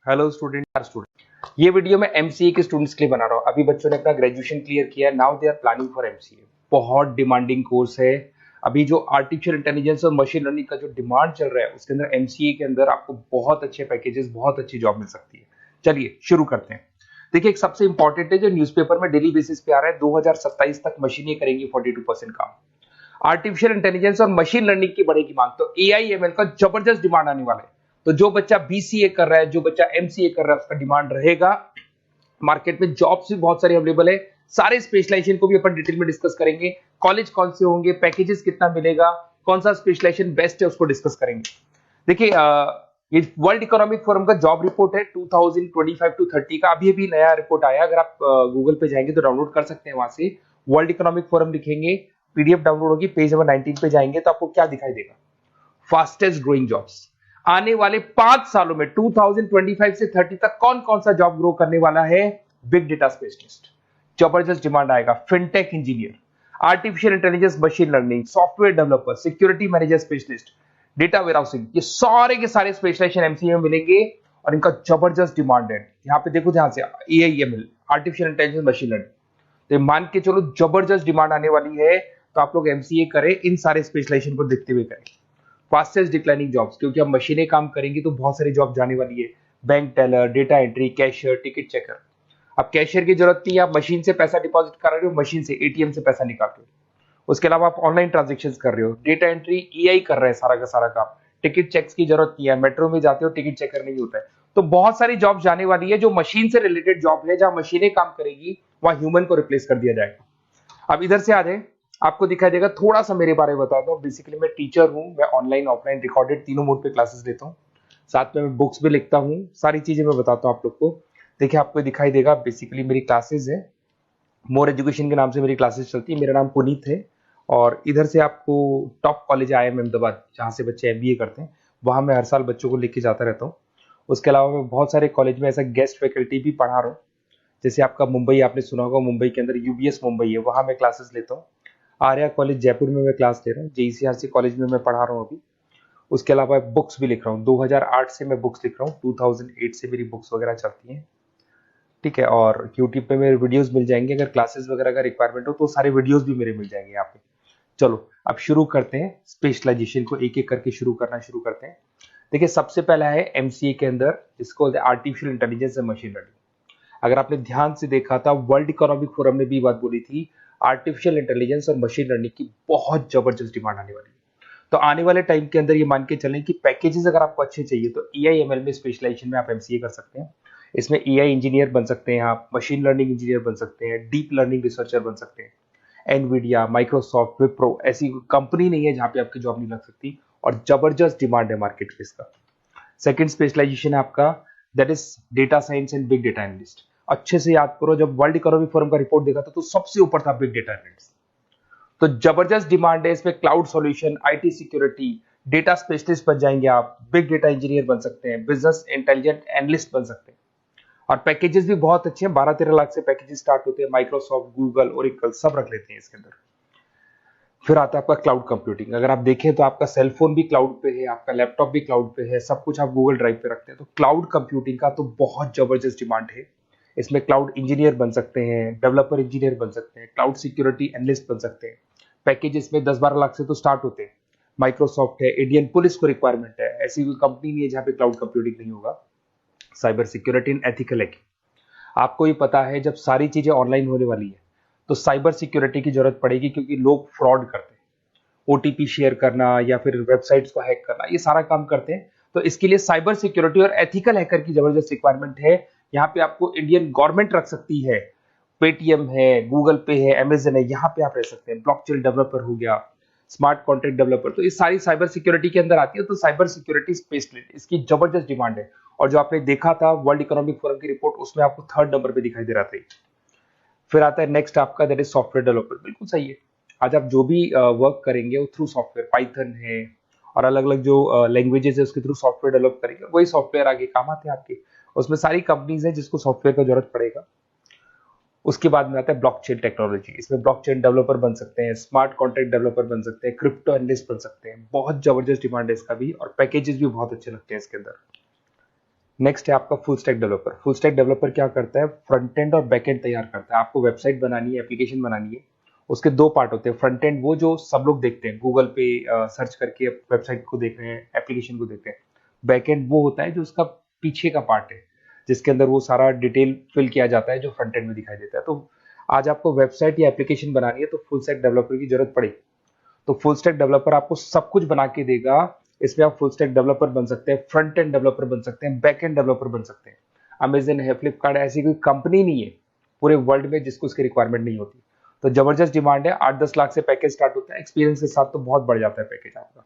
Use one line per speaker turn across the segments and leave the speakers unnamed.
Hello student. ये video मैं MCA के स्टूडेंट्स के लिए बना रहा हूँ। अभी बच्चों ने अपना ग्रेजुएशन क्लियर किया, now they are planning for MCA. बहुत डिमांडिंग कोर्स है। अभी जो आर्टिफिशियल इंटेलिजेंस और मशीन लर्निंग का जो डिमांड चल रहा है उसके अंदर एमसीए के अंदर आपको बहुत अच्छे पैकेजेस, बहुत अच्छी जॉब मिल सकती है। चलिए शुरू करते हैं। देखिए, एक सबसे इंपॉर्टेंट है जो न्यूज़पेपर में डेली बेसिस पे आ रहा है, 2027 तक मशीनें करेंगी 42% काम। आर्टिफिशियल इंटेलिजेंस और मशीन लर्निंग की बढ़ेगी मांग, तो एआई एमएल का जबरदस्त डिमांड आने वाला है। तो जो बच्चा बीसीए कर रहा है, जो बच्चा एमसीए कर रहा है, उसका डिमांड रहेगा। मार्केट में जॉब्स भी बहुत सारे अवेलेबल है। सारे स्पेशलाइजेशन को भी अपन डिटेल में डिस्कस करेंगे। कॉलेज कौन से होंगे, पैकेजेस कितना मिलेगा, कौन सा स्पेशलाइजेशन बेस्ट है, उसको डिस्कस करेंगे। देखिए, ये वर्ल्ड इकोनॉमिक फोरम का जॉब रिपोर्ट है 2025 टू 30 का। अभी अभी नया रिपोर्ट आया, अगर आप गूगल पे जाएंगे तो डाउनलोड कर सकते हैं। वहां से वर्ल्ड इकोनॉमिक फोरम लिखेंगे, पीडीएफ डाउनलोड होगी, पेज नंबर 19 पे जाएंगे तो आपको क्या दिखाई देगा, फास्टेस्ट ग्रोइंग जॉब्स। आने वाले 5 सालों में 2025 से 30 तक कौन कौन सा जॉब ग्रो करने वाला है। बिग डेटा स्पेशलिस्ट, जबरदस्त डिमांड आएगा। Fintech engineer, artificial intelligence machine learning, software developer, security manager specialist, data warehousing, ये सारे के सारे स्पेशलाइजेशन एमसीए में मिलेंगे और इनका जबरदस्त डिमांड है। यहाँ पे देखो, ध्यान से, AIML, artificial intelligence machine learning, तो मान के चलो जबरदस्त डिमांड आने वाली है। तो आप लोग एमसीए करें, इन सारे स्पेशलाइजेशन को देखते हुए करें। फास्टेस्ट डिक्लाइनिंग जॉब्स, क्योंकि अब मशीनें काम करेंगी तो बहुत सारी जॉब जाने वाली है। Bank teller, data entry, cashier, ticket checker. अब कैशियर की जरूरत नहीं है, आप मशीन से पैसा डिपॉजिट कर रहे हो, मशीन से एटीएम से पैसा निकाल रहे हो। उसके अलावा आप ऑनलाइन ट्रांजेक्शन कर रहे हो। डेटा एंट्री एआई कर रहा है सारा का सारा काम। टिकट चेक्स की जरूरत नहीं है, मेट्रो में जाते हो टिकट चेकर नहीं होता है। तो बहुत सारी जॉब जाने वाली है जो मशीन से रिलेटेड जॉब है, जहां मशीनें काम करेगी वहां ह्यूमन को रिप्लेस कर दिया जाएगा। अब इधर से आ जाए, आपको दिखाई देगा। थोड़ा सा मेरे बारे में बताता हूँ। बेसिकली मैं टीचर हूँ, मैं ऑनलाइन ऑफलाइन रिकॉर्डेड तीनों मोड पे क्लासेस लेता हूँ। साथ में मैं बुक्स भी लिखता हूँ, सारी चीजें मैं बताता हूँ आप लोग को। देखिए, आपको दिखाई देगा, बेसिकली मेरी क्लासेस है, मोर एजुकेशन के नाम से मेरी क्लासेस चलती है। मेरा नाम पुनीत है। और इधर से आपको टॉप कॉलेज IIM अहमदाबाद, जहाँ से बच्चे एमबीए करते हैं, वहाँ मैं हर साल बच्चों को लेके जाता रहता हूँ। उसके अलावा मैं बहुत सारे कॉलेज में ऐसा गेस्ट फैकल्टी भी पढ़ा रहा हूँ। जैसे आपका मुंबई, आपने सुना होगा, मुंबई के अंदर यूबीएस मुंबई है, वहाँ मैं क्लासेस लेता हूँ। आर्या कॉलेज जयपुर में मैं क्लास ले रहा हूँ। जेईसीआरसी कॉलेज में मैं पढ़ा रहा हूँ अभी। उसके अलावा बुक्स भी लिख रहा हूँ। 2008 से मैं बुक्स लिख रहा हूँ, 2008 से मेरी बुक्स वगैरह चलती हैं। ठीक है, और यूट्यूब पे मेरे वीडियोस मिल जाएंगे। अगर क्लासेस वगैरह का रिक्वायरमेंट हो तो सारे वीडियोस भी मेरे मिल जाएंगे यहाँ पे। चलो अब शुरू करते हैं, स्पेशलाइजेशन को एक एक करके शुरू करते हैं। देखिए, सबसे पहला है एमसीए के अंदर, जिसको artificial intelligence and machine learning. अगर आपने ध्यान से देखा था, वर्ल्ड इकोनॉमिक फोरम ने भी बात बोली थी, आर्टिफिशियल इंटेलिजेंस और मशीन लर्निंग की बहुत जबरदस्त डिमांड आने वाली है। तो आने वाले टाइम के अंदर ये मान के चलें कि पैकेजेस अगर आपको अच्छे चाहिए तो एआईएमएल में स्पेशलाइजेशन में आप एमसीए कर सकते हैं। इसमें एआई इंजीनियर बन सकते हैं, आप मशीन लर्निंग इंजीनियर बन सकते हैं, डीप लर्निंग रिसर्चर बन सकते हैं। एनवीडिया, माइक्रोसॉफ्ट, विप्रो, ऐसी कंपनी नहीं है जहां पे आपकी जॉब नहीं लग सकती, और जबरदस्त डिमांड है मार्केट में इसका। सेकंड स्पेशलाइजेशन है आपका, that is data science and big data analyst. अच्छे से याद करो, जब वर्ल्ड इकोनॉमिक फोरम का रिपोर्ट देखा था तो सबसे ऊपर था बिग डेटा एनालिस्ट। तो जबरदस्त डिमांड है इसमें। Cloud solution, IT security, data specialist बन जाएंगे आप, बिग डेटा इंजीनियर बन सकते हैं, बिजनेस इंटेलिजेंट एनालिस्ट बन सकते हैं। और पैकेजेस भी बहुत अच्छे हैं, 12-13 लाख से पैकेजेस स्टार्ट होते हैं। माइक्रोसॉफ्ट, गूगल, ओरेकल सब रख लेते हैं इसके अंदर। फिर आता है आपका क्लाउड कंप्यूटिंग। अगर आप देखें तो आपका सेलफोन भी क्लाउड पे है, आपका लैपटॉप भी क्लाउड पे है, सब कुछ आप गूगल ड्राइव पे रखते हैं। तो क्लाउड कंप्यूटिंग का तो बहुत जबरदस्त डिमांड है। इसमें क्लाउड इंजीनियर बन सकते हैं, डेवलपर इंजीनियर बन सकते हैं, क्लाउड सिक्योरिटी एनालिस्ट बन सकते हैं। पैकेज इसमें 10-12 लाख से तो स्टार्ट होते हैं। माइक्रोसॉफ्ट है, इंडियन पुलिस को रिक्वायरमेंट है, ऐसी कोई कंपनी नहीं है जहां पे क्लाउड कंप्यूटिंग नहीं होगा। Cyber security and ethical hacking, आपको ही पता है जब सारी चीजें ऑनलाइन होने वाली है तो साइबर सिक्योरिटी की जरूरत पड़ेगी, क्योंकि लोग फ्रॉड करते हैं। ओटीपी शेयर करना या फिर वेबसाइट्स को हैक करना, ये सारा काम करते हैं। तो इसके लिए साइबर सिक्योरिटी और एथिकल हैकर की जबरदस्त रिक्वायरमेंट है। यहाँ पे आपको इंडियन गवर्नमेंट रख सकती है। पेटीएम है, गूगल पे है, अमेजन है, यहाँ पे आप रह सकते हैं। ब्लॉकचेन डेवलपर हो गया, स्मार्ट कॉन्ट्रैक्ट डेवलपर, तो ये सारी साइबर सिक्योरिटी के अंदर आती है। तो साइबर सिक्योरिटी स्पेशलिस्ट, इसकी जबरदस्त डिमांड है। और जो आपने देखा था वर्ल्ड इकोनॉमिक फोरम की रिपोर्ट, उसमें आपको 3rd नंबर पे दिखाई दे रहा था। फिर आता है नेक्स्ट आपका, दैट इज सॉफ्टवेयर डेवलपर। बिल्कुल सही है। आज आप जो भी वर्क करेंगे वो थ्रू सॉफ्टवेयर, पाइथन है और अलग अलग जो लैंग्वेजेस है उसके थ्रू सॉफ्टवेयर डेवलप करेंगे, वही सॉफ्टवेयर आगे काम आते हैं आपके। उसमें सारी कंपनीज है जिसको सॉफ्टवेयर का जरूरत पड़ेगा। उसके बाद में आता है ब्लॉकचेन टेक्नोलॉजी। इसमें ब्लॉकचेन डेवलपर बन सकते हैं, स्मार्ट कॉन्ट्रैक्ट डेवलपर बन सकते हैं, क्रिप्टो एनालिस्ट बन सकते हैं। बहुत जबरदस्त डिमांड है इसका भी, और पैकेजेस भी बहुत अच्छे लगते हैं इसके अंदर। नेक्स्ट है आपका full stack developer. Full stack developer क्या करता है, फ्रंट एंड और बैक एंड तैयार करता है। आपको वेबसाइट बनानी है, एप्लीकेशन बनानी है, उसके दो पार्ट होते हैं। फ्रंट एंड वो जो सब लोग देखते हैं, गूगल पे सर्च करके वेबसाइट को देख रहे हैं, एप्लीकेशन को देख रहे हैं। बैक एंड वो होता है जो उसका पीछे का पार्ट है, जिसके अंदर वो सारा डिटेल फिल किया जाता है जो फ्रंट एंड में दिखाई देता है। तो आज आपको वेबसाइट या एप्लीकेशन बनानी है तो फुल स्टैक डेवलपर की जरूरत पड़ेगी। तो फुल स्टैक डेवलपर आपको सब कुछ बना के देगा। इसमें आप फुल स्टैक डेवलपर बन सकते हैं, फ्रंट एंड डेवलपर बन सकते हैं, बैक एंड डेवलपर बन सकते हैं। अमेजन है, फ्लिपकार्ट, ऐसी कोई कंपनी नहीं है पूरे वर्ल्ड में जिसको उसकी रिक्वायरमेंट नहीं होती। तो जबरदस्त डिमांड है, 8-10 लाख से पैकेज स्टार्ट होता है, एक्सपीरियंस के साथ तो बहुत बढ़ जाता है पैकेज आपका।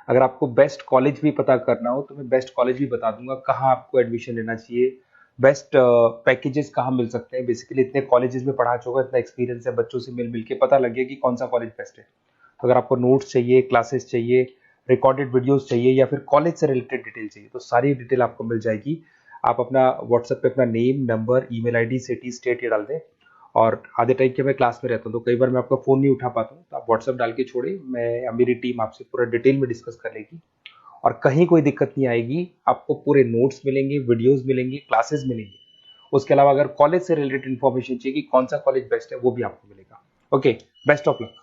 अगर आपको बेस्ट कॉलेज भी पता करना हो तो मैं बेस्ट कॉलेज भी बता दूंगा, कहाँ आपको एडमिशन लेना चाहिए, बेस्ट पैकेजेस कहाँ मिल सकते हैं। बेसिकली इतने कॉलेजेस में पढ़ा चुका, इतना एक्सपीरियंस है, बच्चों से मिल मिल के पता लग गया कि कौन सा कॉलेज बेस्ट है। तो अगर आपको नोट्स चाहिए, क्लासेस चाहिए, रिकॉर्डेड वीडियोस चाहिए, या फिर कॉलेज से रिलेटेड डिटेल चाहिए, तो सारी डिटेल आपको मिल जाएगी। आप अपना व्हाट्सएप पे अपना name, number, email ID, city, state ये डाल दें। और आधे टाइम के मैं क्लास में रहता हूँ तो कई बार मैं आपका फ़ोन नहीं उठा पाता हूँ, तो आप व्हाट्सएप डाल के छोड़े, मैं या मेरी टीम आपसे पूरा डिटेल में डिस्कस कर लेगी। और कहीं कोई दिक्कत नहीं आएगी, आपको पूरे नोट्स मिलेंगे, वीडियोस मिलेंगे, क्लासेस मिलेंगे। उसके अलावा अगर कॉलेज से रिलेटेड इन्फॉर्मेशन चाहिए कि कौन सा कॉलेज बेस्ट है, वो भी आपको मिलेगा। Okay, best of luck.